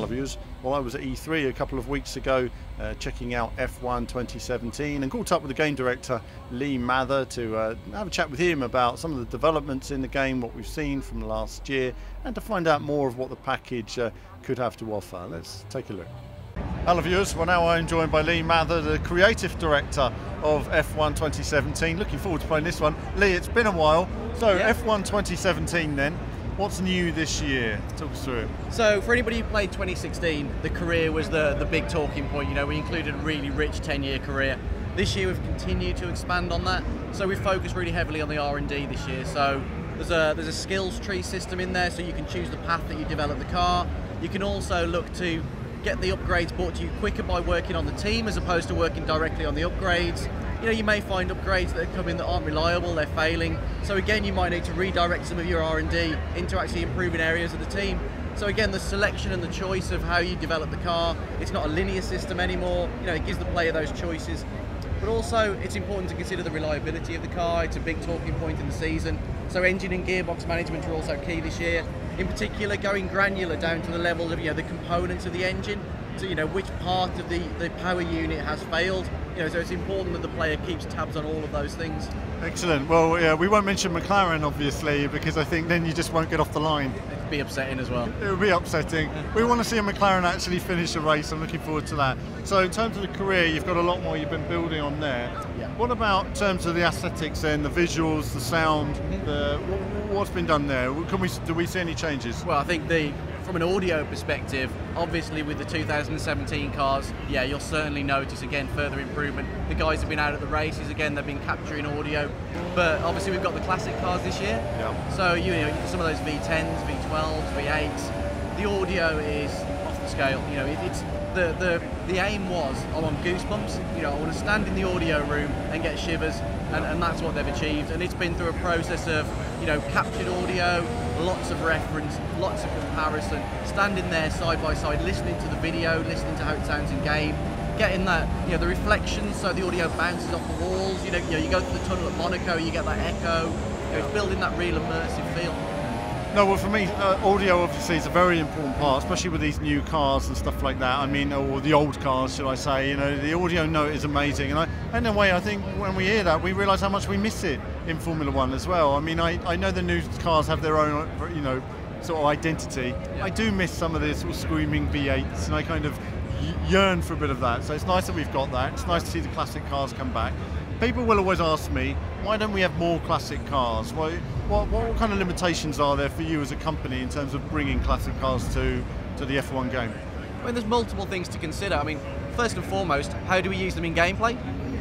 Hello viewers. Well, I was at E3 a couple of weeks ago checking out F1 2017 and caught up with the game director Lee Mather to have a chat with him about some of the developments in the game, what we've seen from the last year, and to find out more of what the package could have to offer. Let's take a look. Hello viewers, well now I'm joined by Lee Mather, the creative director of F1 2017. Looking forward to playing this one. Lee, it's been a while. So yeah. F1 2017 then. What's new this year? Talk us through it. So for anybody who played 2016, the career was the big talking point. You know, we included a really rich 10-year career. This year we've continued to expand on that. So we've focused really heavily on the R&D this year. So there's a skills tree system in there, so you can choose the path that you develop the car. You can also look to get the upgrades brought to you quicker by working on the team as opposed to working directly on the upgrades. You know, you may find upgrades that come in that aren't reliable, they're failing. So again, you might need to redirect some of your R&D into actually improving areas of the team. So again, the selection and the choice of how you develop the car, it's not a linear system anymore. You know, it gives the player those choices. But also, it's important to consider the reliability of the car. It's a big talking point in the season. So engine and gearbox management are also key this year. In particular, going granular down to the level of, you know, the components of the engine. So, you know, which part of the power unit has failed. You know, so it's important that the player keeps tabs on all of those things. Excellent. Well, yeah, we won't mention McLaren, obviously, because I think then you just won't get off the line. It'd be upsetting as well. It would be upsetting. We want to see a McLaren actually finish a race. I'm looking forward to that. So in terms of the career, you've got a lot more you've been building on there. Yeah. What about in terms of the aesthetics then, the visuals, the sound, what's been done there? Do we see any changes? Well, I think from an audio perspective, obviously with the 2017 cars, yeah, you'll certainly notice again further improvement. The guys have been out at the races again, they've been capturing audio, but obviously we've got the classic cars this year. Yeah. So you know some of those V10s, V12s, V8s, the audio is off the scale. You know, it's the aim was I want goosebumps. You know, I want to stand in the audio room and get shivers, and that's what they've achieved. And it's been through a process of, you know, captured audio, lots of reference, lots of comparison, standing there side by side, listening to the video, listening to how it sounds in game, getting that, you know, the reflections, so the audio bounces off the walls. You know, you go through the tunnel at Monaco, you get that echo. You know, it's building that real immersive feel. No, well for me, audio obviously is a very important part, especially with these new cars and stuff like that. I mean, or the old cars, should I say. You know, the audio note is amazing. And in a way, I think when we hear that, we realise how much we miss it in Formula One as well. I mean, I know the new cars have their own, you know, sort of identity. Yeah. I do miss some of the sort of screaming V8s, and I kind of yearn for a bit of that. So it's nice that we've got that. It's nice to see the classic cars come back. People will always ask me, why don't we have more classic cars? What kind of limitations are there for you as a company in terms of bringing classic cars to the F1 game? I mean, there's multiple things to consider. I mean, first and foremost, how do we use them in gameplay?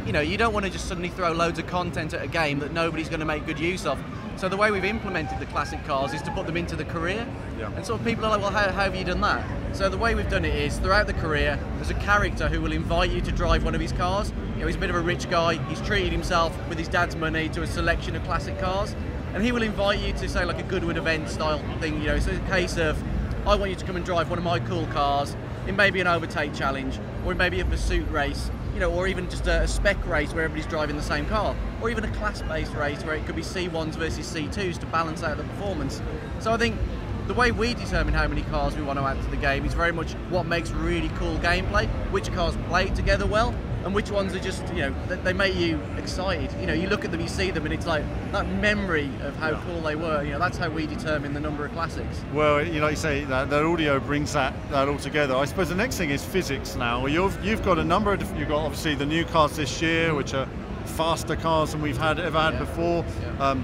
You know, you don't want to just suddenly throw loads of content at a game that nobody's going to make good use of. So the way we've implemented the classic cars is to put them into the career. Yeah. And sort of people are like, well, how have you done that? So the way we've done it is, throughout the career, there's a character who will invite you to drive one of his cars. You know, he's a bit of a rich guy, he's treated himself with his dad's money to a selection of classic cars, and he will invite you to, say, like a Goodwood event style thing. You know, so it's a case of, I want you to come and drive one of my cool cars. It may be an overtake challenge, or it may be a pursuit race, you know, or even just a spec race where everybody's driving the same car, or even a class-based race where it could be C1s versus C2s to balance out the performance. So I think the way we determine how many cars we want to add to the game is very much what makes really cool gameplay, which cars play together well, and which ones are just, you know, they make you excited. You know, you look at them, you see them, and it's like that memory of how cool they were. You know, that's how we determine the number of classics. Well, you know, you say that audio brings that all together. I suppose the next thing is physics now. You've got a number of different, you've got obviously the new cars this year, which are faster cars than we've ever had before. Yeah.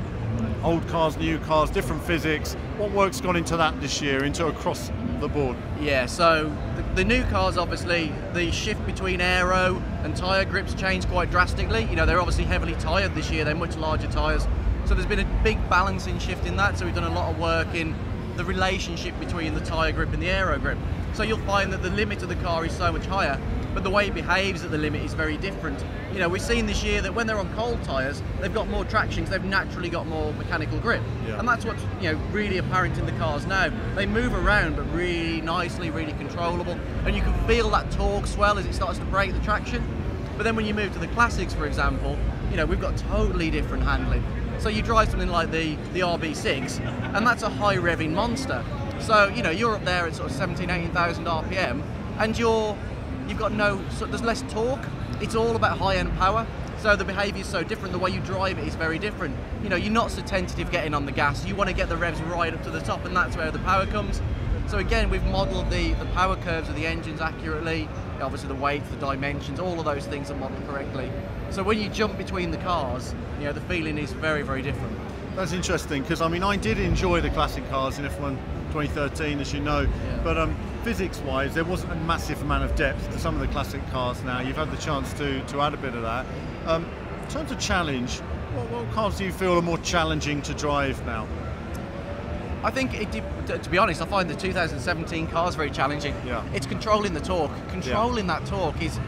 Old cars, new cars, different physics. What work's gone into that this year, into across the board? Yeah, so the new cars, obviously, the shift between aero and tyre grips changed quite drastically. You know, they're obviously heavily tyred this year, they're much larger tyres. So there's been a big balancing shift in that, so we've done a lot of work in the relationship between the tyre grip and the aero grip. So you'll find that the limit of the car is so much higher, but the way it behaves at the limit is very different. You know, we've seen this year that when they're on cold tyres, they've got more traction because they've naturally got more mechanical grip. Yeah. And that's what's, you know, really apparent in the cars now. They move around, but really nicely, really controllable. And you can feel that torque swell as it starts to break the traction. But then when you move to the classics, for example, you know, we've got totally different handling. So you drive something like the RB6, and that's a high revving monster. So you're up there at sort of 17, 18,000 RPM, and you've got there's less torque. It's all about high-end power. So the behaviour is so different. The way you drive it is very different. You're not so tentative getting on the gas. You want to get the revs right up to the top, and that's where the power comes. So again, we've modelled the power curves of the engines accurately. Obviously the weight, the dimensions, all of those things are modelled correctly. So when you jump between the cars, the feeling is very, very different. That's interesting, because I did enjoy the classic cars in F1 2013, as you know, yeah. But physics-wise, there wasn't a massive amount of depth to some of the classic cars now. You've had the chance to add a bit of that. In terms of challenge, what cars do you feel are more challenging to drive now? I think, to be honest, I find the 2017 cars very challenging. Yeah. It's controlling the torque. Controlling that torque is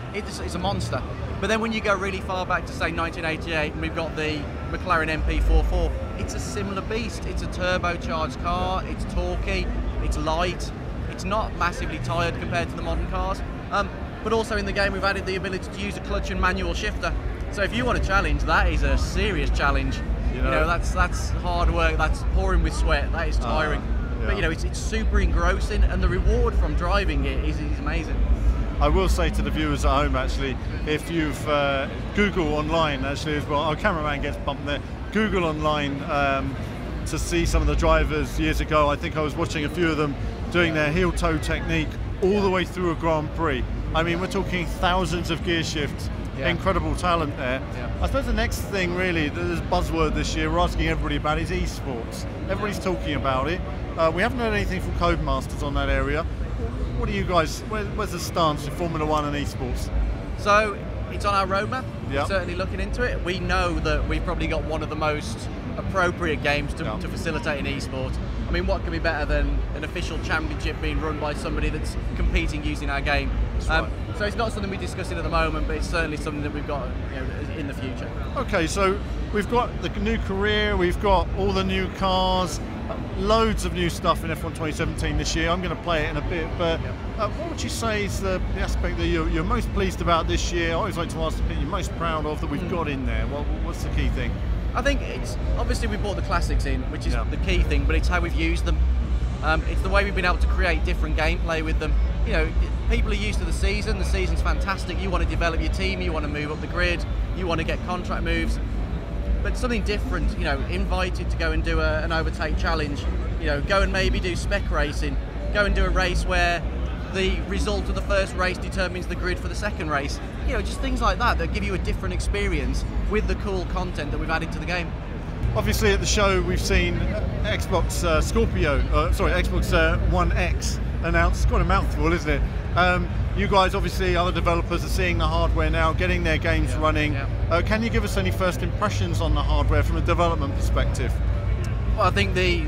a monster. But then when you go really far back to, say, 1988, and we've got the McLaren MP44, it's a similar beast. It's a turbocharged car, it's torquey, it's light, it's not massively tired compared to the modern cars. But also in the game we've added the ability to use a clutch and manual shifter. So if you want a challenge, that is a serious challenge. That's hard work, that's pouring with sweat, that is tiring. Yeah. But it's super engrossing, and the reward from driving it is amazing. I will say to the viewers at home, actually, if you've Google online, actually, as well, our cameraman gets bumped there, Google online to see some of the drivers years ago. I think I was watching a few of them doing their heel toe technique all the way through a Grand Prix. We're talking thousands of gear shifts. Yeah. Incredible talent there. Yeah. I suppose the next thing really, there's a buzzword this year we're asking everybody about, is eSports. Everybody's talking about it. We haven't heard anything from Codemasters on that area. What do you guys, where's the stance in Formula One and eSports? So it's on our roadmap. Yep. We're certainly looking into it. We know that we've probably got one of the most appropriate games to facilitate an eSport. What could be better than an official championship being run by somebody that's competing using our game? Right. So it's not something we're discussing at the moment, but it's certainly something that we've got in the future. Okay, so we've got the new career, we've got all the new cars, loads of new stuff in F1 2017 this year. I'm going to play it in a bit, but what would you say is the aspect that you're most pleased about this year? I always like to ask the thing you're most proud of that we've got in there. What's the key thing? I think it's obviously we brought the classics in, which is the key thing, but it's how we've used them. It's the way we've been able to create different gameplay with them. People are used to the season. The season's fantastic. You want to develop your team, you want to move up the grid, you want to get contract moves. But something different, invited to go and do an overtake challenge, go and maybe do spec racing, go and do a race where the result of the first race determines the grid for the second race. Just things like that give you a different experience with the cool content that we've added to the game. Obviously at the show we've seen Xbox Xbox One X announced. It's quite a mouthful, isn't it? You guys, obviously, other developers are seeing the hardware now, getting their games running. Yeah. Can you give us any first impressions on the hardware from a development perspective? Well, I think the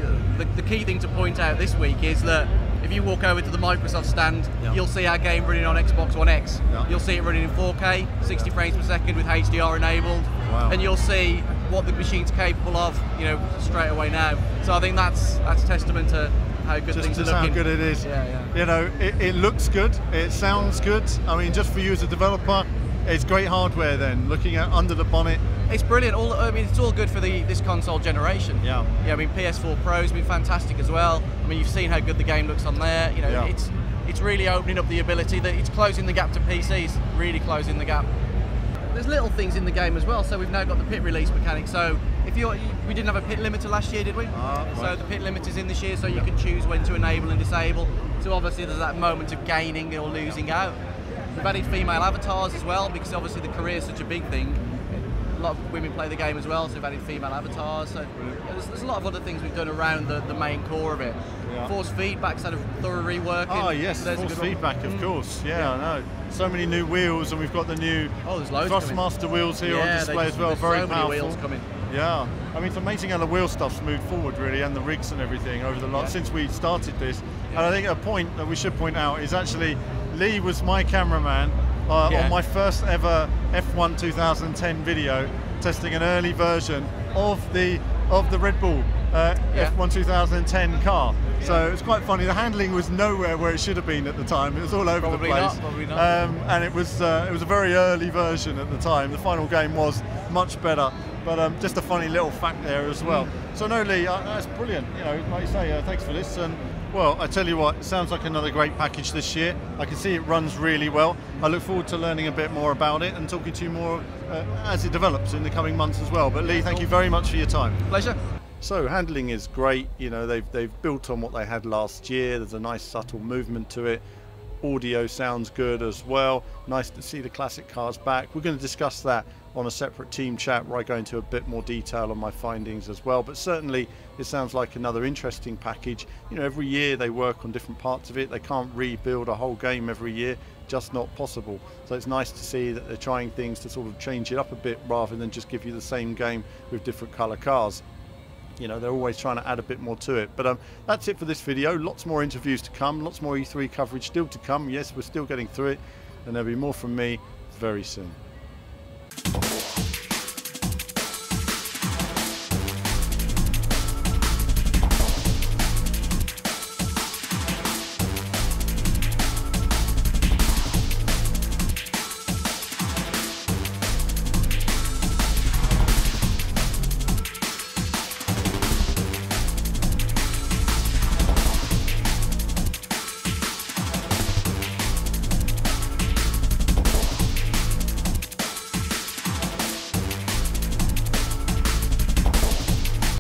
key thing to point out this week is that if you walk over to the Microsoft stand, you'll see our game running on Xbox One X. You'll see it running in 4K, 60 frames per second with HDR enabled. Wow. And you'll see what the machine's capable of, straight away now. So I think that's testament to how good things are looking. How good it is. Yeah. It looks good, it sounds good. Just for you as a developer, it's great hardware then, looking at under the bonnet. It's brilliant. It's all good for this console generation. Yeah. PS4 Pro's been fantastic as well. You've seen how good the game looks on there. It's really opening up the ability that it's closing the gap to PCs, really closing the gap. There's little things in the game as well. So we've now got the pit release mechanic. So we didn't have a pit limiter last year, did we? Right. So the pit limiter's in this year, so you can choose when to enable and disable. So obviously there's that moment of gaining or losing out. We've added female avatars as well, because obviously the career is such a big thing. A lot of women play the game as well, so we've added female avatars. So there's a lot of other things we've done around the main core of it. Yeah. Force feedback's had a thorough reworking. Oh yes, force feedback, of course. Yeah, I know. So many new wheels, and we've got the new Thrustmaster wheels here on display as well. Very powerful. Many wheels coming. Yeah, it's amazing how the wheel stuff's moved forward really, and the rigs and everything over the since we started this. And I think a point that we should point out is actually Lee was my cameraman on my first ever F1 2010 video, testing an early version of the Red Bull F1 2010 car. So it's quite funny. The handling was nowhere where it should have been at the time. It was all over the place. Probably not. And it was a very early version at the time. The final game was much better. But just a funny little fact there as well. So no, Lee, that's brilliant. Like you say, thanks for this. And Well, I tell you what, it sounds like another great package this year. I can see it runs really well. I look forward to learning a bit more about it and talking to you more as it develops in the coming months as well. But Lee, thank you very much for your time. Pleasure. So handling is great. You know, they've built on what they had last year. There's a nice subtle movement to it. Audio sounds good as well. Nice to see the classic cars back. We're going to discuss that on a separate team chat where I go into a bit more detail on my findings as well. But certainly it sounds like another interesting package. You know, every year they work on different parts of it. They can't rebuild a whole game every year, just not possible. So it's nice to see that they're trying things to sort of change it up a bit rather than just give you the same game with different color cars. You know, they're always trying to add a bit more to it. But that's it for this video. Lots more interviews to come, lots more E3 coverage still to come. Yes, we're still getting through it, and there'll be more from me very soon.